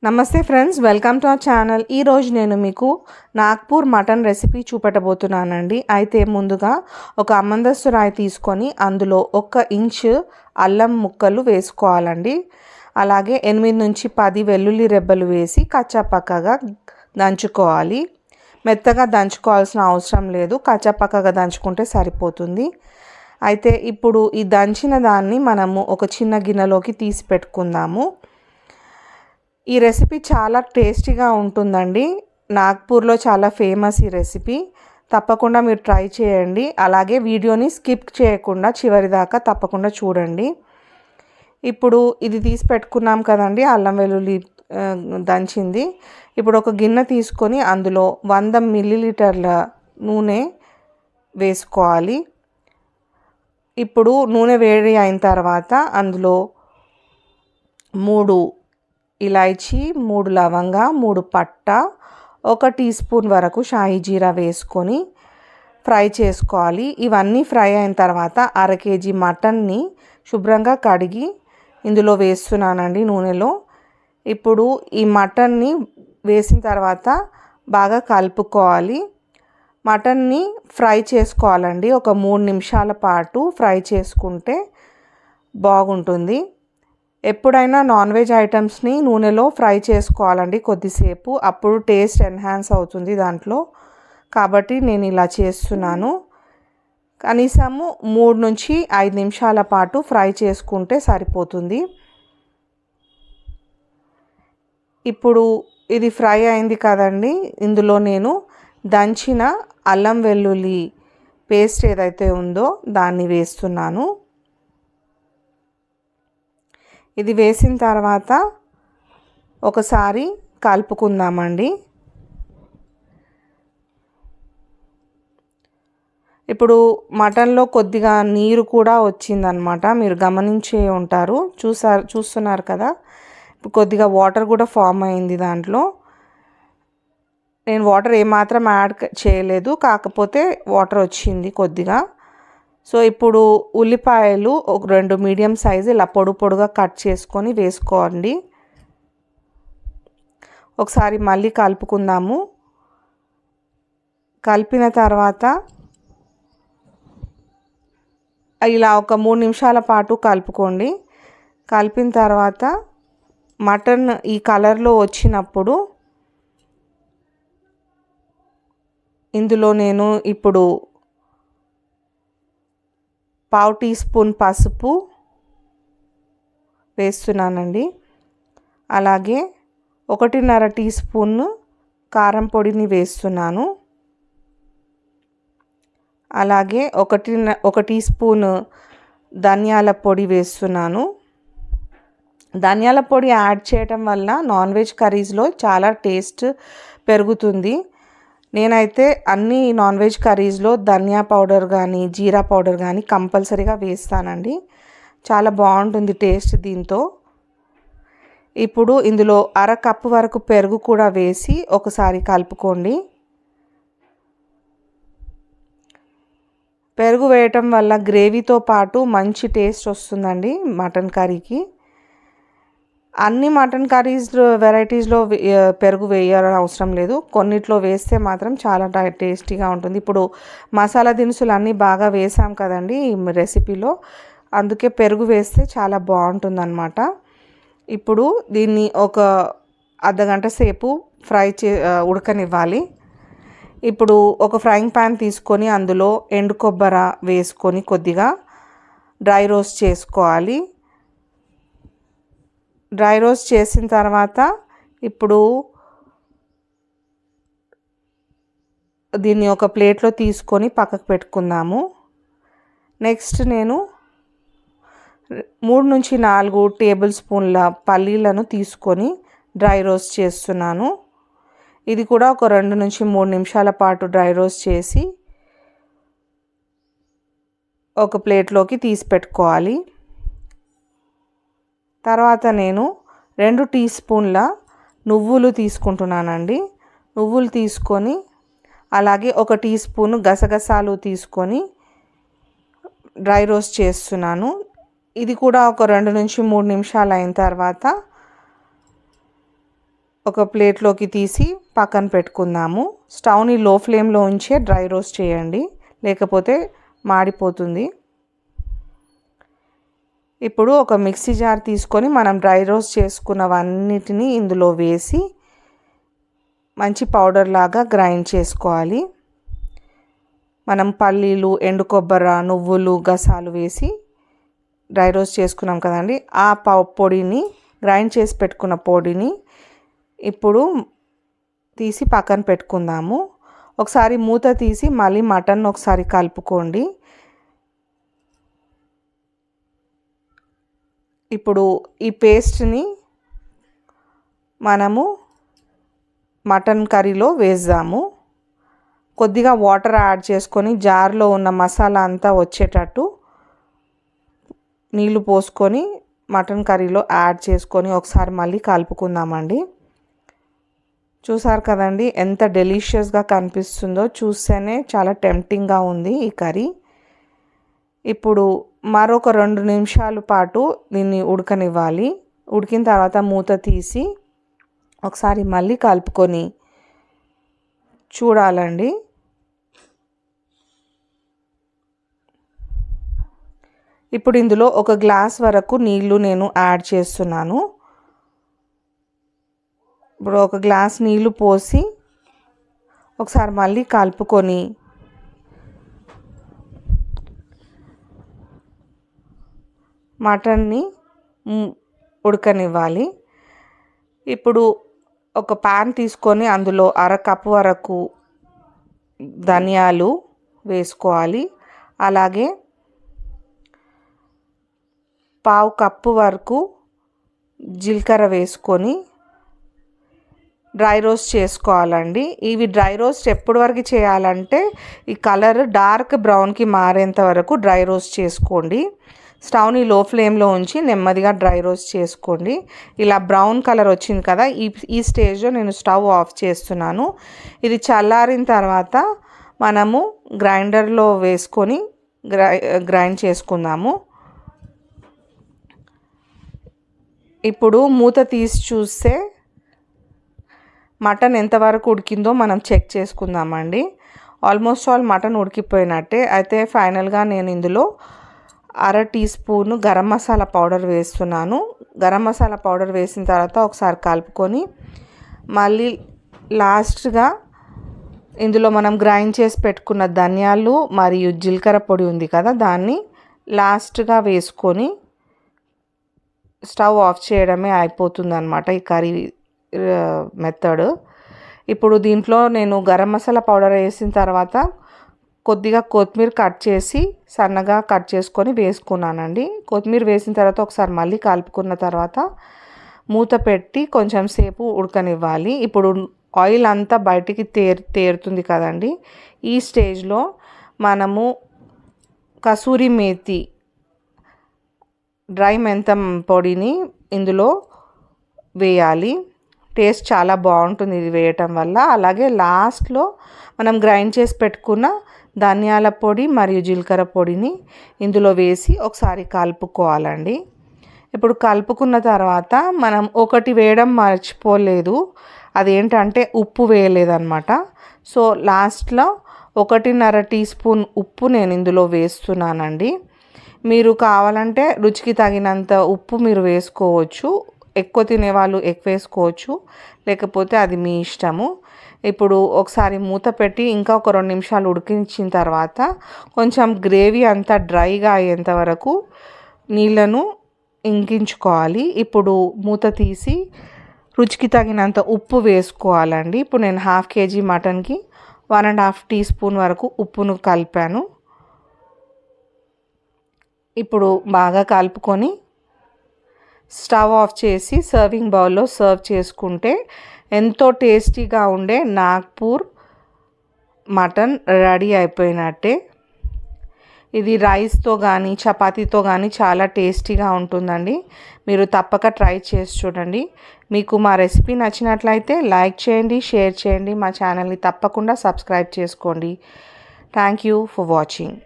నమస్తే friends, welcome to our channel. ఈరోజు నేను మీకు నాగ్పూర్ మటన్ రెసిపీ చూపెట్టబోతున్నానండి. అయితే ముందుగా ఒక అమందస్తు రాయి తీసుకొని అందులో 1 ఇంచు అల్లం ముక్కలు వేసుకోవాలండి. అలాగే 8 నుంచి 10 వెల్లుల్లి రెబ్బలు వేసి కచ్చాపక్కగా దంచుకోవాలి. మెత్తగా దంచుకోవాల్సిన అవసరం లేదు, కచ్చాపక్కగా దంచుకుంటే సరిపోతుంది. అయితే ఇప్పుడు ఈ దంచిన దాన్ని మనము ఒక చిన్న గిన్నెలోకి తీసి పెట్టుకుందాము. ఈ రెసిపీ చాలా టేస్టీగా ఉంటుందండి. నాగ్పూర్లో చాలా ఫేమస్ ఈ రెసిపీ. తప్పకుండా మీరు ట్రై చేయండి. అలాగే వీడియోని స్కిప్ చేయకుండా చివరి దాకా తప్పకుండా చూడండి. ఇప్పుడు ఇది తీసి పెట్టుకున్నాం కదండి, అల్లం వెల్లుల్లి దంచింది. ఇప్పుడు ఒక గిన్నె తీసుకొని అందులో 100 మిల్లీలీటర్ల నూనె వేసుకోవాలి. ఇప్పుడు నూనె వేడి అయిన తర్వాత అందులో 3 ఇలాచీ, 3 లవంగ, 3 పట్ట, 1 టీ స్పూన్ వరకు షాహీ జీరా వేసుకొని ఫ్రై చేసుకోవాలి. ఇవన్నీ ఫ్రై అయిన తర్వాత 1/2 కేజీ మటన్ని శుభ్రంగా కడిగి ఇందులో వేస్తున్నానండి నూనెలో. ఇప్పుడు ఈ మటన్ని వేసిన తర్వాత బాగా కలుపుకోవాలి. మటన్ని ఫ్రై చేసుకోవాలండి. ఒక 3 నిమిషాల పాటు ఫ్రై చేసుకుంటే బాగుంటుంది. ఎప్పుడైనా నాన్ వెజ్ ఐటమ్స్ని నూనెలో ఫ్రై చేసుకోవాలండి కొద్దిసేపు, అప్పుడు టేస్ట్ ఎన్హాన్స్ అవుతుంది దాంట్లో. కాబట్టి నేను ఇలా చేస్తున్నాను. కనీసము 3 నుంచి 5 నిమిషాల పాటు ఫ్రై చేసుకుంటే సరిపోతుంది. ఇప్పుడు ఇది ఫ్రై అయింది కదండి, ఇందులో నేను దంచిన అల్లం వెల్లుల్లి పేస్ట్ ఏదైతే ఉందో దాన్ని వేస్తున్నాను. ఇది వేసిన తర్వాత ఒకసారి కలుపుకుందామండి. ఇప్పుడు మటన్లో కొద్దిగా నీరు కూడా వచ్చిందనమాట, మీరు గమనించే ఉంటారు. చూస్తున్నారు కదా, కొద్దిగా వాటర్ కూడా ఫామ్ అయింది దాంట్లో. నేను వాటర్ ఏమాత్రం యాడ్ చేయలేదు, కాకపోతే వాటర్ వచ్చింది కొద్దిగా. సో ఇప్పుడు ఉల్లిపాయలు ఒక 2 మీడియం సైజు ఇలా పొడుగా కట్ చేసుకొని వేసుకోండి. ఒకసారి మళ్ళీ కలుపుకుందాము. కలిపిన తర్వాత ఇలా ఒక 3 నిమిషాల పాటు కలుపుకోండి. కలిపిన తర్వాత మటన్ ఈ కలర్లో వచ్చినప్పుడు ఇందులో నేను ఇప్పుడు 1/2 టీ స్పూన్ పసుపు వేస్తున్నానండి. అలాగే 1.5 టీ స్పూన్ కారం పొడిని వేస్తున్నాను. అలాగే 1 టీ స్పూన్ ధనియాల పొడి వేస్తున్నాను. ధనియాల పొడి యాడ్ చేయటం వల్ల నాన్ వెజ్ కర్రీస్లో చాలా టేస్ట్ పెరుగుతుంది. నేనైతే అన్ని నాన్ వెజ్ కర్రీస్లో ధనియా పౌడర్ కానీ జీరా పౌడర్ కానీ కంపల్సరీగా వేస్తానండి. చాలా బాగుంటుంది టేస్ట్ దీంతో. ఇప్పుడు ఇందులో 1/2 కప్పు వరకు పెరుగు కూడా వేసి ఒకసారి కలుపుకోండి. పెరుగు వేయటం వల్ల గ్రేవీతో పాటు మంచి టేస్ట్ వస్తుందండి మటన్ కర్రీకి. అన్ని మటన్ కర్రీస్ వెరైటీస్లో పెరుగు వేయాలని అవసరం లేదు, కొన్నిట్లో వేస్తే మాత్రం చాలా టేస్టీగా ఉంటుంది. ఇప్పుడు మసాలా దినుసులు అన్నీ బాగా వేసాం కదండి ఈ రెసిపీలో, అందుకే పెరుగు వేస్తే చాలా బాగుంటుందన్నమాట. ఇప్పుడు దీన్ని ఒక అర్ధగంట సేపు ఉడకనివ్వాలి. ఇప్పుడు ఒక ఫ్రైయింగ్ ప్యాన్ తీసుకొని అందులో ఎండు కొబ్బరి వేసుకొని కొద్దిగా డ్రై రోస్ట్ చేసుకోవాలి. డ్రై రోస్ట్ చేసిన తర్వాత ఇప్పుడు దీన్ని ఒక ప్లేట్లో తీసుకొని పక్కకు పెట్టుకుందాము. నెక్స్ట్ నేను 3 నుంచి 4 టేబుల్ స్పూన్ల పల్లీలను తీసుకొని డ్రై రోస్ట్ చేస్తున్నాను. ఇది కూడా ఒక 2 నుంచి 3 నిమిషాల పాటు డ్రై రోస్ట్ చేసి ఒక ప్లేట్లోకి తీసి పెట్టుకోవాలి. తర్వాత నేను 2 టీ స్పూన్ల నువ్వులు తీసుకుంటున్నానండి. నువ్వులు తీసుకొని అలాగే 1 టీ స్పూన్ గసగసాలు తీసుకొని డ్రై రోస్ట్ చేస్తున్నాను. ఇది కూడా ఒక 2 నుంచి 3 నిమిషాలు అయిన తర్వాత ఒక ప్లేట్లోకి తీసి పక్కన పెట్టుకుందాము. స్టవ్ని లో ఫ్లేమ్లో ఉంచే డ్రై రోస్ట్ చేయండి, లేకపోతే మాడిపోతుంది. ఇప్పుడు ఒక మిక్సీ జార్ తీసుకొని మనం డ్రై రోస్ట్ చేసుకున్నవన్నిటిని ఇందులో వేసి మంచి పౌడర్ లాగా గ్రైండ్ చేసుకోవాలి. మనం పల్లీలు, ఎండు కొబ్బరి, నువ్వులు, గసాలు వేసి డ్రై రోస్ట్ చేసుకున్నాం కదండి. ఆ పొడిని, గ్రైండ్ చేసి పెట్టుకున్న పొడిని ఇప్పుడు తీసి పక్కన పెట్టుకుందాము. ఒకసారి మూత తీసి మళ్ళీ మటన్ ఒకసారి కలుపుకోండి. ఇప్పుడు ఈ పేస్ట్ని మనము మటన్ కర్రీలో వేద్దాము. కొద్దిగా వాటర్ యాడ్ చేసుకొని జార్లో ఉన్న మసాలా అంతా వచ్చేటట్టు నీళ్లు పోసుకొని మటన్ కర్రీలో యాడ్ చేసుకొని ఒకసారి మళ్ళీ కలుపుకుందామండి. చూసారు కదండి ఎంత డెలిషియస్గా కనిపిస్తుందో, చూస్తేనే చాలా టెంప్టింగ్గా ఉంది ఈ కర్రీ. ఇప్పుడు మరొక 2 నిమిషాల పాటు దీన్ని ఉడకనివ్వాలి. ఉడికిన తర్వాత మూత తీసి ఒకసారి మళ్ళీ కలుపుకొని చూడాలండి. ఇప్పుడు ఇందులో 1 గ్లాస్ వరకు నీళ్లు నేను యాడ్ చేస్తున్నాను. ఇప్పుడు 1 గ్లాస్ నీళ్లు పోసి ఒకసారి మళ్ళీ కలుపుకొని మటన్ని ఉడకనివ్వాలి. ఇప్పుడు ఒక పాన్ తీసుకొని అందులో 1/2 కప్పు వరకు ధనియాలు వేసుకోవాలి. అలాగే 1/2 కప్పు వరకు జీలకర్ర వేసుకొని డ్రై రోస్ట్ చేసుకోవాలండి. ఇవి డ్రై రోస్ట్ ఎప్పటి వరకు చేయాలంటే ఈ కలర్ డార్క్ బ్రౌన్కి మారేంత వరకు డ్రై రోస్ట్ చేసుకోండి. స్టవ్ని లో ఫ్లేమ్లో ఉంచి నెమ్మదిగా డ్రై రోస్ట్ చేసుకోండి. ఇలా బ్రౌన్ కలర్ వచ్చింది కదా, ఈ స్టేజ్లో నేను స్టవ్ ఆఫ్ చేస్తున్నాను. ఇది చల్లారిన తర్వాత మనము గ్రైండర్లో వేసుకొని గ్రైండ్ చేసుకుందాము. ఇప్పుడు మూత తీసి చూస్తే మటన్ ఎంతవరకు ఉడికిందో మనం చెక్ చేసుకుందామండి. ఆల్మోస్ట్ ఆల్ మటన్ ఉడికిపోయినట్టే. అయితే ఫైనల్గా నేను ఇందులో 1/2 tea spoon garam masala powder వేస్తున్నాను. గరం మసాలా పౌడర్ వేసిన తర్వాత ఒకసారి కలుపుకొని మళ్ళీ లాస్ట్గా ఇందులో మనం గ్రైండ్ చేసి పెట్టుకున్న ధనియాలు మరియు జీలకర్ర పొడి ఉంది కదా, దాన్ని లాస్ట్గా వేసుకొని స్టవ్ ఆఫ్ చేయడమే అయిపోతుంది అన్నమాట ఈ కర్రీ మెథడ్. ఇప్పుడు దీంట్లో నేను గరం మసాలా పౌడర్ వేసిన తర్వాత కొద్దిగా కొత్తిమీర కట్ చేసి సన్నగా కట్ చేసుకొని వేసుకున్నానండి. కొత్తిమీర వేసిన తర్వాత ఒకసారి మళ్ళీ కలుపుకున్న తర్వాత మూత పెట్టి కొంచెం సేపు ఉడకనివ్వాలి. ఇప్పుడు ఆయిల్ అంతా బయటికి తేరుతుంది కదండి. ఈ స్టేజ్లో మనము కసూరి మేతి, డ్రై మెంతం పొడిని ఇందులో వేయాలి. టేస్ట్ చాలా బాగుంటుంది ఇది వేయటం వల్ల. అలాగే లాస్ట్లో మనం గ్రైండ్ చేసి పెట్టుకున్న ధనియాల పొడి మరియు జీలకర్ర పొడిని ఇందులో వేసి ఒకసారి కలుపుకోవాలండి. ఇప్పుడు కలుపుకున్న తర్వాత మనం ఒకటి వేయడం మర్చిపోలేదు, అదేంటంటే ఉప్పు వేయలేదన్నమాట. సో లాస్ట్లో 1.5 టీ స్పూన్ ఉప్పు నేను ఇందులో వేస్తున్నానండి. మీరు కావాలంటే రుచికి తగినంత ఉప్పు మీరు వేసుకోవచ్చు. ఎక్కువ తినేవాళ్ళు ఎక్కువ వేసుకోవచ్చు, లేకపోతే అది మీ ఇష్టము. ఇప్పుడు ఒకసారి మూత పెట్టి ఇంకా ఒక 2 నిమిషాలు ఉడికించిన తర్వాత కొంచెం గ్రేవీ అంతా డ్రైగా అయ్యేంత వరకు నీళ్ళను ఇంకించుకోవాలి. ఇప్పుడు మూత తీసి రుచికి తగినంత ఉప్పు వేసుకోవాలండి. ఇప్పుడు నేను 1/2 kg మటన్కి 1.5 టీ స్పూన్ వరకు ఉప్పును కలిపాను. ఇప్పుడు బాగా కలుపుకొని స్టవ్ ఆఫ్ చేసి సర్వింగ్ బౌల్లో సర్వ్ చేసుకుంటే ఎంతో టేస్టీగా ఉండే నాగ్పూర్ మటన్ రెడీ అయిపోయినట్టే. ఇది రైస్తో కానీ చపాతీతో కానీ చాలా టేస్టీగా ఉంటుందండి. మీరు తప్పక ట్రై చేసి చూడండి. మీకు మా రెసిపీ నచ్చినట్లయితే లైక్ చేయండి, షేర్ చేయండి. మా ఛానల్ని తప్పకుండా సబ్స్క్రైబ్ చేసుకోండి. Thank you for watching.